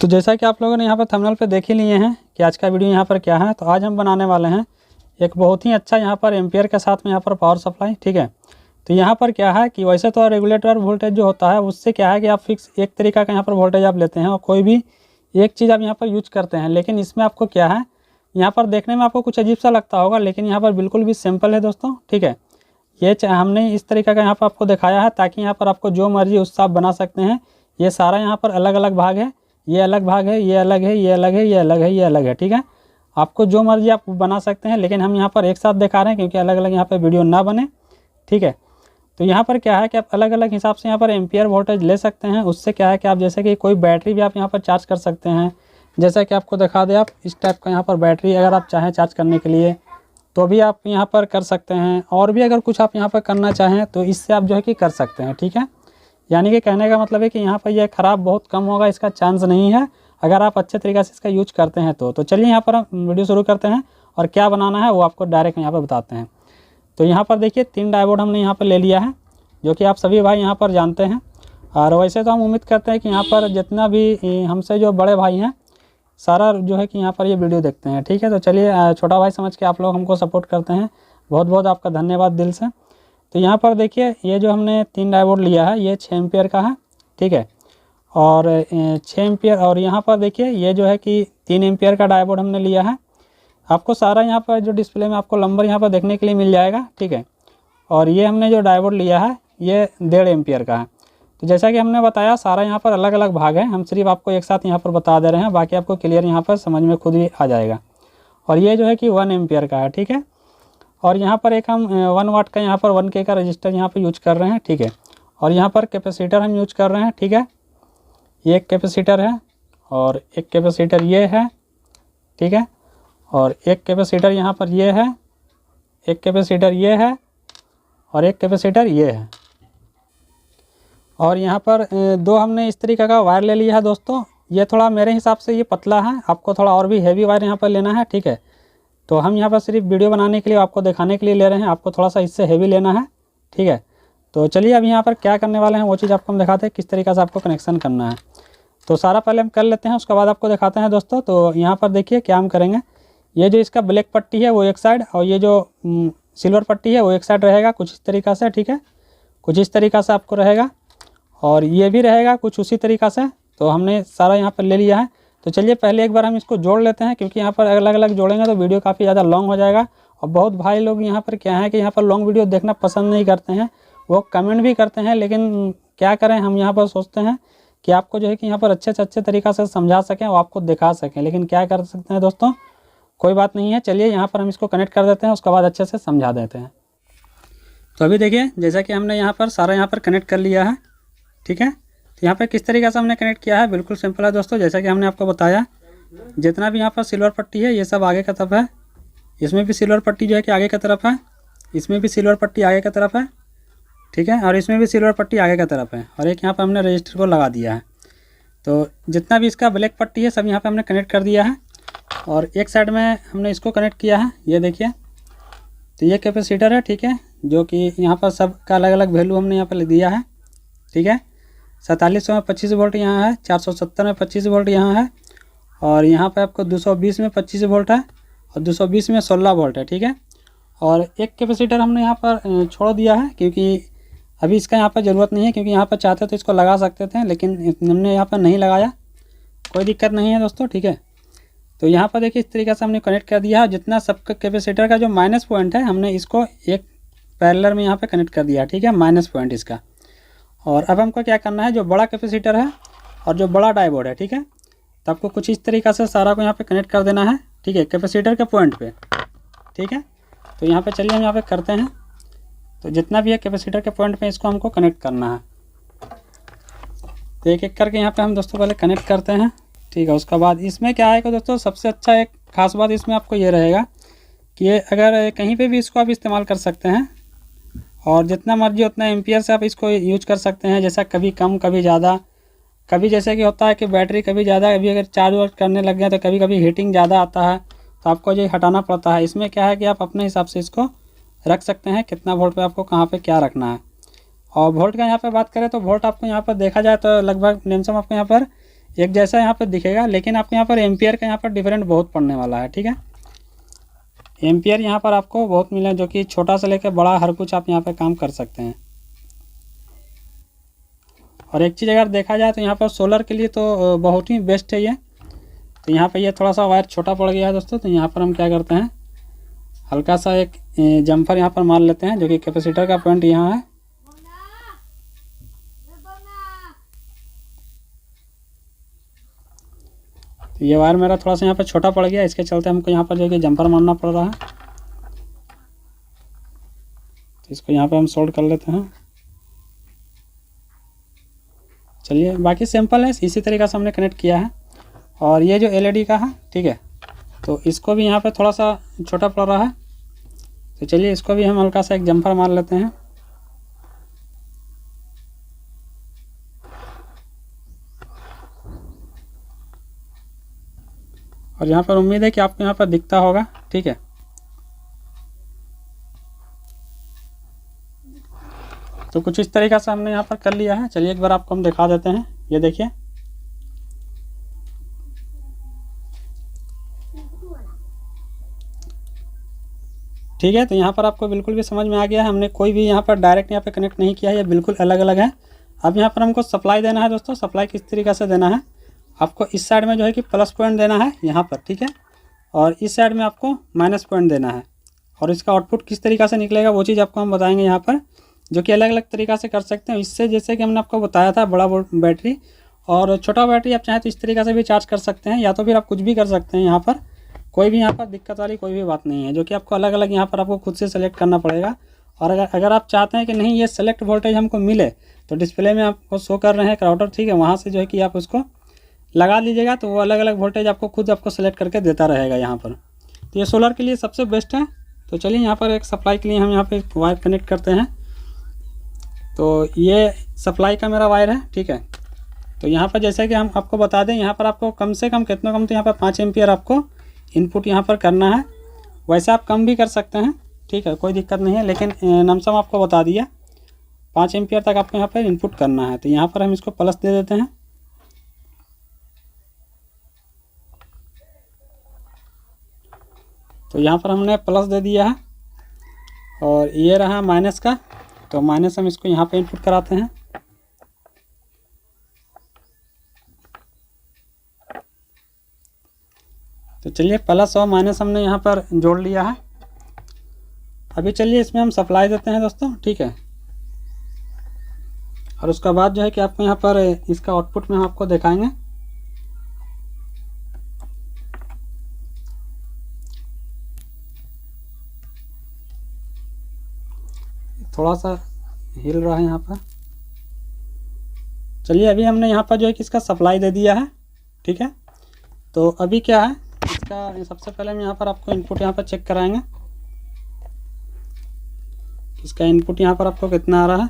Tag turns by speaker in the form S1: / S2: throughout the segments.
S1: तो जैसा कि आप लोगों ने यहाँ पर थंबनेल पे देख ही लिए हैं कि आज का वीडियो यहाँ पर क्या है, तो आज हम बनाने वाले हैं एक बहुत ही अच्छा यहाँ पर एम्पियर के साथ में यहाँ पर पावर सप्लाई। ठीक है, तो यहाँ पर क्या है कि वैसे तो रेगुलेटर वोल्टेज जो होता है उससे क्या है कि आप फिक्स एक तरीका का यहाँ पर वोल्टेज आप लेते हैं और कोई भी एक चीज़ आप यहाँ पर यूज करते हैं। लेकिन इसमें आपको क्या है, यहाँ पर देखने में आपको कुछ अजीब सा लगता होगा, लेकिन यहाँ पर बिल्कुल भी सिंपल है दोस्तों। ठीक है, ये हमने इस तरीका का यहाँ पर आपको दिखाया है ताकि यहाँ पर आपको जो मर्जी उससे आप बना सकते हैं। ये सारा यहाँ पर अलग अलग भाग है, ये अलग भाग है, ये अलग है, ये अलग है, ये अलग है, ये अलग है। ठीक है, आपको जो मर्जी आप बना सकते हैं, लेकिन हम यहाँ पर एक साथ दिखा रहे हैं क्योंकि अलग अलग यहाँ पर वीडियो ना बने। ठीक है, तो यहाँ पर क्या है कि आप अलग अलग हिसाब से यहाँ पर एम्पियर वोल्टेज ले सकते हैं। उससे क्या है कि आप जैसे कि कोई बैटरी भी आप यहाँ पर चार्ज कर सकते हैं। जैसा कि आपको दिखा दे, आप इस टाइप का यहाँ पर बैटरी अगर आप चाहें चार्ज करने के लिए तो भी आप यहाँ पर कर सकते हैं, और भी अगर कुछ आप यहाँ पर करना चाहें तो इससे आप जो है कि कर सकते हैं। ठीक है, यानी कि कहने का मतलब है कि यहाँ पर यह ख़राब बहुत कम होगा, इसका चांस नहीं है अगर आप अच्छे तरीके से इसका यूज करते हैं तो चलिए यहाँ पर हम वीडियो शुरू करते हैं और क्या बनाना है वो आपको डायरेक्ट यहाँ पर बताते हैं। तो यहाँ पर देखिए 3 डायोड हमने यहाँ पर ले लिया है, जो कि आप सभी भाई यहाँ पर जानते हैं। और वैसे तो हम उम्मीद करते हैं कि यहाँ पर जितना भी हमसे जो बड़े भाई हैं सारा जो है कि यहाँ पर ये वीडियो देखते हैं। ठीक है, तो चलिए छोटा भाई समझ के आप लोग हमको सपोर्ट करते हैं, बहुत बहुत आपका धन्यवाद दिल से। तो यहाँ पर देखिए ये जो हमने 3 डायोड लिया है ये 6 एम्पियर का है। ठीक है, और 6 एम्पियर, और यहाँ पर देखिए ये जो है कि 3 एम्पियर का डायोड हमने लिया है। आपको सारा यहाँ पर जो डिस्प्ले में आपको नंबर यहाँ पर देखने के लिए मिल जाएगा। ठीक है, और ये हमने जो डायोड लिया है ये 1.5 एम्पियर का है। तो जैसा कि हमने बताया सारा यहाँ पर अलग अलग भाग है, हम सिर्फ आपको एक साथ यहाँ पर बता दे रहे हैं, बाकी आपको क्लियर यहाँ पर समझ में खुद ही आ जाएगा। और ये जो है कि 1 एम्पियर का है। ठीक है, और यहाँ पर एक हम 1 वाट का यहाँ पर 1K का रजिस्टर यहाँ पर यूज कर रहे हैं। ठीक है, और यहाँ पर कैपेसिटर हम यूज कर रहे हैं। ठीक है, ये एक कैपेसिटर है और एक कैपेसिटर ये है। ठीक है, और एक कैपेसिटर यहाँ पर ये है, एक कैपेसिटर ये है और एक कैपेसिटर ये है। और यहाँ पर 2 हमने इस तरीके का वायर ले लिया है दोस्तों। ये थोड़ा मेरे हिसाब से ये पतला है, आपको थोड़ा और भी हैवी वायर यहाँ पर लेना है। ठीक है, तो हम यहाँ पर सिर्फ वीडियो बनाने के लिए आपको दिखाने के लिए ले रहे हैं, आपको थोड़ा सा इससे हैवी लेना है। ठीक है, तो चलिए अब यहाँ पर क्या करने वाले हैं वो चीज़ आपको हम दिखाते हैं, किस तरीके से आपको कनेक्शन करना है। तो सारा पहले हम कर लेते हैं, उसके बाद आपको दिखाते हैं दोस्तों। तो यहाँ पर देखिए क्या हम करेंगे, ये जो इसका ब्लैक पट्टी है वो एक साइड और ये जो सिल्वर पट्टी है वो एक साइड रहेगा कुछ इस तरीक़ा से। ठीक है, कुछ इस तरीक़ा से आपको रहेगा और ये भी रहेगा कुछ उसी तरीक़ा से। तो हमने सारा यहाँ पर ले लिया है। तो चलिए पहले एक बार हम इसको जोड़ लेते हैं, क्योंकि यहाँ पर अलग अलग जोड़ेंगे तो वीडियो काफ़ी ज़्यादा लॉन्ग हो जाएगा। और बहुत भाई लोग यहाँ पर क्या है कि यहाँ पर लॉन्ग वीडियो देखना पसंद नहीं करते हैं, वो कमेंट भी करते हैं, लेकिन क्या करें, हम यहाँ पर सोचते हैं कि आपको जो है कि यहाँ पर अच्छे से अच्छे तरीक़ा से समझा सकें और आपको दिखा सकें, लेकिन क्या कर सकते हैं दोस्तों, कोई बात नहीं है। चलिए यहाँ पर हम इसको कनेक्ट कर देते हैं, उसके बाद अच्छे से समझा देते हैं। तो अभी देखिए जैसा कि हमने यहाँ पर सारा यहाँ पर कनेक्ट कर लिया है। ठीक है, तो यहाँ पर किस तरीके से हमने कनेक्ट किया है, बिल्कुल सिंपल है दोस्तों। जैसा कि हमने आपको बताया, जितना भी यहाँ पर सिल्वर पट्टी है ये सब आगे की तरफ है, इसमें भी सिल्वर पट्टी जो है कि आगे की तरफ है, इसमें भी सिल्वर पट्टी आगे की तरफ है। ठीक है, और इसमें भी सिल्वर पट्टी आगे की तरफ है, और एक यहाँ पर हमने रजिस्टर को लगा दिया है। तो जितना भी इसका ब्लैक पट्टी है सब यहाँ पर हमने कनेक्ट कर दिया है, और एक साइड में हमने इसको कनेक्ट किया है, ये देखिए। तो ये कैपेसिटर है। ठीक है, जो कि यहाँ पर सब का अलग अलग वैल्यू हमने यहाँ पर दिया है। ठीक है, 4700 में 25 वोल्ट यहाँ है, 470 में 25 वोल्ट यहाँ है, और यहाँ पे आपको 220 में 25 वोल्ट है और 220 में 16 वोल्ट है। ठीक है, और एक कैपेसिटर हमने यहाँ पर छोड़ दिया है क्योंकि अभी इसका यहाँ पर ज़रूरत नहीं है, क्योंकि यहाँ पर चाहते तो इसको लगा सकते थे, लेकिन हमने यहाँ पर नहीं लगाया, कोई दिक्कत नहीं है दोस्तों। ठीक है, तो यहाँ पर देखिए इस तरीके से हमने कनेक्ट कर दिया है। जितना सब कैपेसिटर का जो माइनस पॉइंट है हमने इसको एक पैरेलल में यहाँ पर कनेक्ट कर दिया। ठीक है, माइनस पॉइंट इसका। और अब हमको क्या करना है, जो बड़ा कैपेसिटर है और जो बड़ा डायोड है, ठीक है, तो आपको कुछ इस तरीक़ा से सारा को यहाँ पे कनेक्ट कर देना है। ठीक है, कैपेसिटर के पॉइंट पे। ठीक है, तो यहाँ पे चलिए हम यहाँ पे करते हैं। तो जितना भी है कैपेसिटर के पॉइंट पे इसको हमको कनेक्ट करना है। तो एक एक करके यहाँ पे हम दोस्तों पहले कनेक्ट करते हैं। ठीक है, उसके बाद इसमें क्या है कि दोस्तों सबसे अच्छा एक ख़ास बात इसमें आपको ये रहेगा कि ये अगर कहीं पर भी इसको आप इस्तेमाल कर सकते हैं, और जितना मर्जी उतना एम्पियर से आप इसको यूज कर सकते हैं। जैसा कभी कम कभी ज़्यादा, कभी जैसे कि होता है कि बैटरी कभी ज़्यादा, अभी अगर चार्ज वार्ज करने लग गए तो कभी कभी हीटिंग ज़्यादा आता है, तो आपको ये हटाना पड़ता है। इसमें क्या है कि आप अपने हिसाब से इसको रख सकते हैं, कितना वोल्ट पे आपको कहाँ पे क्या रखना है। और वोल्ट का यहाँ पे बात करें तो वोल्ट आपको यहाँ पर देखा जाए तो लगभग लमसम आपको यहाँ पर एक जैसा यहाँ पर दिखेगा, लेकिन आपको यहाँ पर एम्पियर का यहाँ पर डिफरेंट बहुत पड़ने वाला है। ठीक है, एम्पियर यहाँ पर आपको बहुत मिला, जो कि छोटा से लेकर बड़ा हर कुछ आप यहाँ पर काम कर सकते हैं। और एक चीज़ अगर देखा जाए तो यहाँ पर सोलर के लिए तो बहुत ही बेस्ट है ये। तो यहाँ पर ये थोड़ा सा वायर छोटा पड़ गया है दोस्तों, तो यहाँ पर हम क्या करते हैं, हल्का सा एक जम्फर यहाँ पर मार लेते हैं, जो कि कैपेसिटर का पॉइंट यहाँ है। तो ये वायर मेरा थोड़ा सा यहाँ पर छोटा पड़ गया, इसके चलते हमको यहाँ पर जो कि जम्पर मारना पड़ रहा है। तो इसको यहाँ पे हम सोल्ड कर लेते हैं। चलिए, बाकी सिंपल है, इसी तरीक़े से हमने कनेक्ट किया है। और ये जो एलईडी का है, ठीक है, तो इसको भी यहाँ पे थोड़ा सा छोटा पड़ रहा है। तो चलिए, इसको भी हम हल्का सा एक जम्पर मार लेते हैं। और यहाँ पर उम्मीद है कि आपको यहाँ पर दिखता होगा। ठीक है, तो कुछ इस तरीक़े से हमने यहाँ पर कर लिया है। चलिए एक बार आपको हम दिखा देते हैं, ये देखिए। ठीक है, तो यहाँ पर आपको बिल्कुल भी समझ में आ गया है, हमने कोई भी यहाँ पर डायरेक्ट यहाँ पे कनेक्ट नहीं किया है, ये बिल्कुल अलग अलग है। अब यहाँ पर हमको सप्लाई देना है दोस्तों। सप्लाई किस तरीक़े से देना है, आपको इस साइड में जो है कि प्लस पॉइंट देना है यहाँ पर, ठीक है, और इस साइड में आपको माइनस पॉइंट देना है। और इसका आउटपुट किस तरीक़े से निकलेगा वो चीज़ आपको हम बताएंगे यहाँ पर, जो कि अलग अलग तरीक़ा से कर सकते हैं। इससे जैसे कि हमने आपको बताया था, बड़ा बैटरी और छोटा बैटरी आप चाहें तो इस तरीक़े से भी चार्ज कर सकते हैं, या तो फिर आप कुछ भी कर सकते हैं। यहाँ पर कोई भी यहाँ पर दिक्कत वाली कोई भी बात नहीं है, जो कि आपको अलग अलग यहाँ पर आपको खुद से सेलेक्ट करना पड़ेगा। और अगर आप चाहते हैं कि नहीं ये सेलेक्ट वोल्टेज हमको मिले, तो डिस्प्ले में आपको शो कर रहे हैं राउटर, ठीक है, वहाँ से जो है कि आप उसको लगा लीजिएगा, तो वो अलग अलग वोल्टेज आपको खुद आपको सेलेक्ट करके देता रहेगा यहाँ पर। तो ये सोलर के लिए सबसे बेस्ट है। तो चलिए, यहाँ पर एक सप्लाई के लिए हम यहाँ पर वायर कनेक्ट करते हैं। तो ये सप्लाई का मेरा वायर है, ठीक है। तो यहाँ पर जैसे कि हम आपको बता दें, यहाँ पर आपको कम से कम कितना कम, तो यहाँ पर 5 एम्पियर आपको इनपुट यहाँ पर करना है। वैसे आप कम भी कर सकते हैं, ठीक है, कोई दिक्कत नहीं है, लेकिन नमसम आपको बता दिया 5 एम्पियर तक आपको यहाँ पर इनपुट करना है। तो यहाँ पर हम इसको प्लस दे देते हैं। तो यहाँ पर हमने प्लस दे दिया है, और ये रहा माइनस का, तो माइनस हम इसको यहाँ पे इनपुट कराते हैं। तो चलिए, प्लस और माइनस हमने यहाँ पर जोड़ लिया है। अभी चलिए इसमें हम सप्लाई देते हैं दोस्तों, ठीक है। और उसका बाद जो है कि आपको यहाँ पर इसका आउटपुट में हम आपको दिखाएंगे। थोड़ा सा हिल रहा है यहाँ पर। चलिए, अभी हमने यहाँ पर जो है कि इसका सप्लाई दे दिया है, ठीक है। तो अभी क्या है इसका, सबसे पहले हम यहाँ पर आपको इनपुट यहाँ पर चेक कराएंगे। इसका इनपुट यहाँ पर आपको कितना आ रहा है,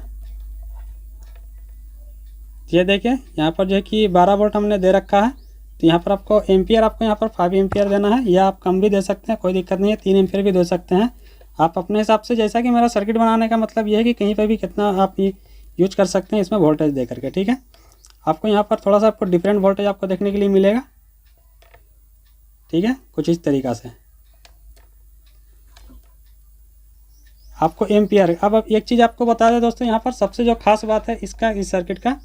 S1: ये देखिए। यहाँ पर जो है कि 12 वोल्ट हमने दे रखा है। तो यहाँ पर आपको एम्पियर, आपको यहाँ पर 5 एम्पियर देना है, या आप कम भी दे सकते हैं, कोई दिक्कत नहीं है, 3 एम्पियर भी दे सकते हैं आप अपने हिसाब से। जैसा कि मेरा सर्किट बनाने का मतलब ये है कि कहीं पर भी कितना आप यूज कर सकते हैं इसमें वोल्टेज दे करके, ठीक है। आपको यहाँ पर थोड़ा सा आपको डिफरेंट वोल्टेज आपको देखने के लिए मिलेगा, ठीक है, कुछ इस तरीक़ा से आपको एम्पियर। अब एक चीज़ आपको बता दें दोस्तों, यहाँ पर सबसे जो खास बात है इसका, इस सर्किट का,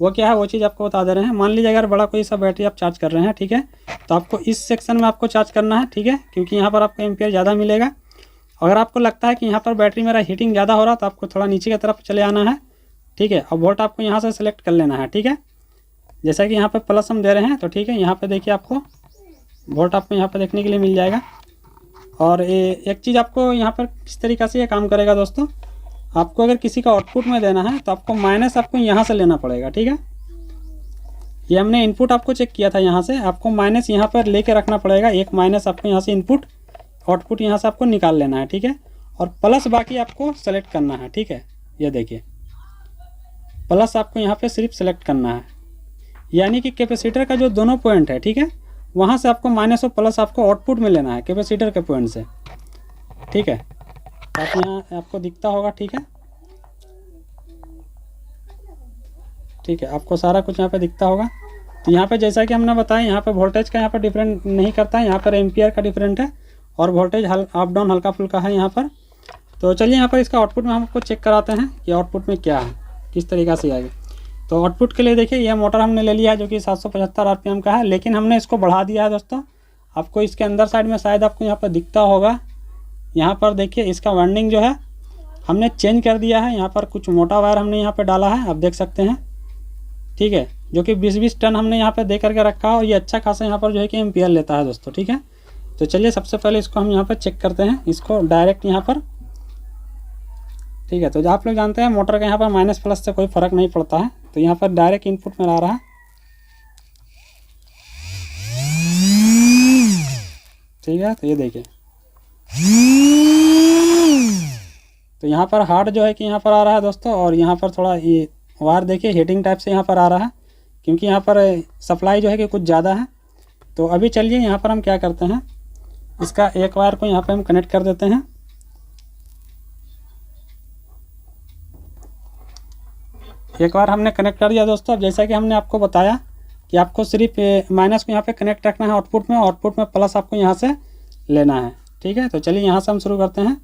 S1: वो क्या है, वो चीज़ आपको बता दे रहे हैं। मान लीजिए अगर बड़ा कोई सा बैटरी आप चार्ज कर रहे हैं, ठीक है, तो आपको इस सेक्शन में आपको चार्ज करना है, ठीक है, क्योंकि यहाँ पर आपको एम्पियर ज़्यादा मिलेगा। अगर आपको लगता है कि यहाँ पर बैटरी मेरा हीटिंग ज़्यादा हो रहा, तो आपको थोड़ा नीचे की तरफ चले आना है, ठीक है। और वोल्ट आपको यहाँ से सिलेक्ट कर लेना है, ठीक है। जैसा कि यहाँ पर प्लस हम दे रहे हैं, तो ठीक है, यहाँ पर देखिए आपको वोल्ट आपको यहाँ पर देखने के लिए मिल जाएगा। और एक चीज़ आपको यहाँ पर किस तरीक़े से ये काम करेगा दोस्तों, आपको अगर किसी का आउटपुट में देना है तो आपको माइनस आपको यहाँ से लेना पड़ेगा, ठीक है। ये हमने इनपुट आपको चेक किया था, यहाँ से आपको माइनस यहाँ पर लेके रखना पड़ेगा। एक माइनस आपको यहाँ से इनपुट, आउटपुट यहाँ से आपको निकाल लेना है, ठीक है। और प्लस बाकी आपको सेलेक्ट करना है, ठीक है। ये देखिए, प्लस आपको यहाँ पे सिर्फ सेलेक्ट करना है, यानी कि कैपेसिटर का जो दोनों पॉइंट है, ठीक है, वहाँ से आपको माइनस और प्लस आपको आउटपुट में लेना है कैपेसिटर के पॉइंट से, ठीक है। आप यहाँ आपको दिखता होगा, ठीक है, ठीक है, आपको सारा कुछ यहाँ पे दिखता होगा। तो यहाँ पे जैसा कि हमने बताया, यहाँ पे वोल्टेज का यहाँ पर डिफरेंट नहीं करता है, यहाँ पर एम्पियर का डिफरेंट है और वोल्टेज अप डाउन हल्का फुल्का है यहाँ पर। तो चलिए यहाँ पर इसका आउटपुट में हम आपको चेक कराते हैं कि आउटपुट में क्या है, किस तरीक़ा से आएगा। तो आउटपुट के लिए देखिए, यह मोटर हमने ले लिया है जो कि 775 RPM का है, लेकिन हमने इसको बढ़ा दिया है दोस्तों। आपको इसके अंदर साइड में शायद आपको यहाँ पर दिखता होगा, यहाँ पर देखिए इसका वाइंडिंग जो है हमने चेंज कर दिया है। यहाँ पर कुछ मोटा वायर हमने यहाँ पर डाला है, आप देख सकते हैं, ठीक है, जो कि 20-20 टन हमने यहाँ पर दे करके रखा है और ये अच्छा खासा यहाँ पर जो है कि एम्पियर लेता है दोस्तों, ठीक है। तो चलिए सबसे पहले इसको हम यहाँ पर चेक करते हैं, इसको डायरेक्ट यहाँ पर, ठीक है। तो आप लोग जानते हैं मोटर का यहाँ पर माइनस प्लस से कोई फ़र्क नहीं पड़ता है, तो यहाँ पर डायरेक्ट इनपुट में आ रहा है, ठीक है। तो ये देखिए, तो यहाँ पर हार्ड जो है कि यहाँ पर आ रहा है दोस्तों, और यहाँ पर थोड़ा ये वायर देखिए हीटिंग टाइप से यहाँ पर आ रहा है, क्योंकि यहाँ पर सप्लाई जो है कि कुछ ज़्यादा है। तो अभी चलिए यहाँ पर हम क्या करते हैं, इसका एक वायर को यहाँ पर हम कनेक्ट कर देते हैं। एक बार हमने कनेक्ट कर दिया दोस्तों। अब जैसा कि हमने आपको बताया कि आपको सिर्फ माइनस को यहाँ पे कनेक्ट रखना है आउटपुट में प्लस आपको यहाँ से लेना है, ठीक है। तो चलिए यहाँ से हम शुरू करते हैं,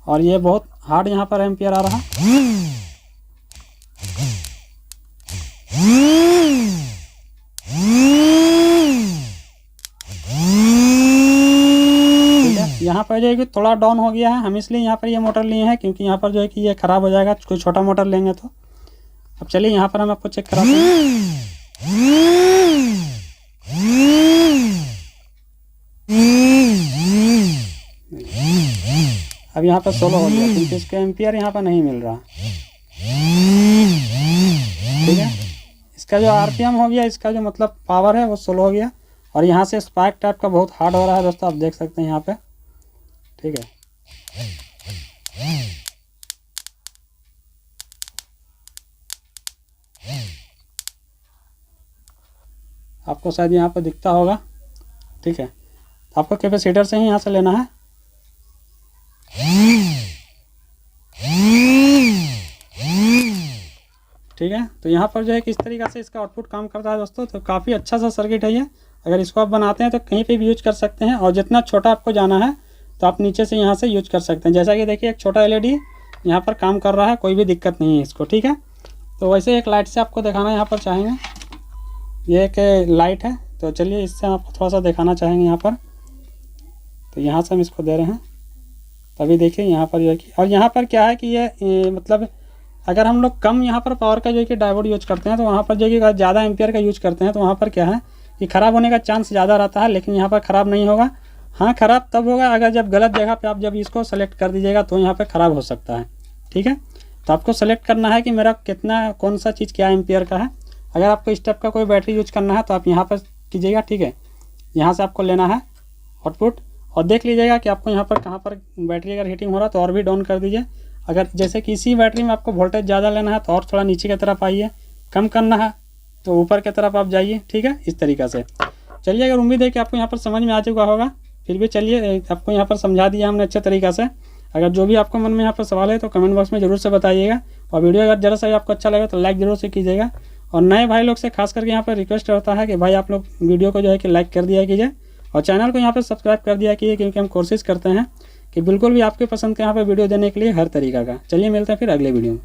S1: और ये बहुत हार्ड यहाँ पर एम्पियर आ रहा है, यहाँ पर जो है कि थोड़ा डाउन हो गया है। हम इसलिए यहाँ पर ये मोटर लिए हैं क्योंकि यहाँ पर जो है कि ये ख़राब हो जाएगा, कोई छोटा मोटर लेंगे तो। अब चलिए यहाँ पर हम आपको चेक कराते हैं। अब यहाँ पर 16 हो गया क्योंकि इसके एम्पियर यहाँ पर नहीं मिल रहा, ठीक है। इसका जो RPM हो गया, इसका जो मतलब पावर है वो 16 हो गया, और यहाँ से स्पार्क टाइप का बहुत हार्ड हो रहा है दोस्तों, आप देख सकते हैं यहाँ पे, ठीक है। आपको शायद यहाँ पर दिखता होगा, ठीक है। आपको कैपेसिटर से ही यहाँ से लेना है, ठीक है। तो यहाँ पर जो है कि इस तरीक़े से इसका आउटपुट काम करता है दोस्तों। तो काफ़ी अच्छा सा सर्किट है ये, अगर इसको आप बनाते हैं तो कहीं पे भी यूज कर सकते हैं, और जितना छोटा आपको जाना है तो आप नीचे से यहाँ से यूज कर सकते हैं। जैसा कि देखिए एक छोटा LED यहाँ पर काम कर रहा है, कोई भी दिक्कत नहीं है इसको, ठीक है। तो वैसे एक लाइट से आपको दिखाना यहाँ पर चाहेंगे, ये एक लाइट है, तो चलिए इससे आपको थोड़ा सा दिखाना चाहेंगे यहाँ पर। तो यहाँ से हम इसको दे रहे हैं, तभी देखिए यहाँ पर जो है कि, और यहाँ पर क्या है कि ये मतलब अगर हम लोग कम यहाँ पर पावर का जो है कि डायोड यूज करते हैं, तो वहाँ पर जो है कि ज़्यादा एम्पियर का यूज करते हैं, तो वहाँ पर क्या है कि ख़राब होने का चांस ज़्यादा रहता है। लेकिन यहाँ पर ख़राब नहीं होगा। हाँ, ख़राब तब होगा अगर जब गलत जगह पे आप जब इसको सेलेक्ट कर दीजिएगा तो यहाँ पे ख़राब हो सकता है, ठीक है। तो आपको सेलेक्ट करना है कि मेरा कितना कौन सा चीज़ क्या एम्पियर का है। अगर आपको इस टाइप का कोई बैटरी यूज करना है तो आप यहाँ पर कीजिएगा, ठीक है। यहाँ से आपको लेना है आउटपुट, और देख लीजिएगा कि आपको यहाँ पर कहाँ पर बैटरी अगर हीटिंग हो रहा है तो और भी डाउन कर दीजिए। अगर जैसे कि इसी बैटरी में आपको वोल्टेज ज़्यादा लेना है तो और थोड़ा नीचे की तरफ आइए, कम करना है तो ऊपर की तरफ आप जाइए, ठीक है, इस तरीक़े से। चलिए, अगर उम्मीद है कि आपको यहाँ पर समझ में आ चुका होगा, फिर भी चलिए आपको यहाँ पर समझा दिया हमने अच्छे तरीक़े से। अगर जो भी आपको मन में यहाँ पर सवाल है तो कमेंट बॉक्स में ज़रूर से बताइएगा, और वीडियो अगर ज़रा सा भी आपको अच्छा लगे तो लाइक ज़रूर से कीजिएगा। और नए भाई लोग से खास करके यहाँ पर रिक्वेस्ट रहता है कि भाई आप लोग वीडियो को जो है कि लाइक कर दिया कीजिए, और चैनल को यहाँ पर सब्सक्राइब कर दिया कीजिए, क्योंकि हम कोशिश करते हैं कि बिल्कुल भी आपके पसंद के यहाँ पर वीडियो देने के लिए हर तरीक़ा का। चलिए मिलते हैं फिर अगले वीडियो में।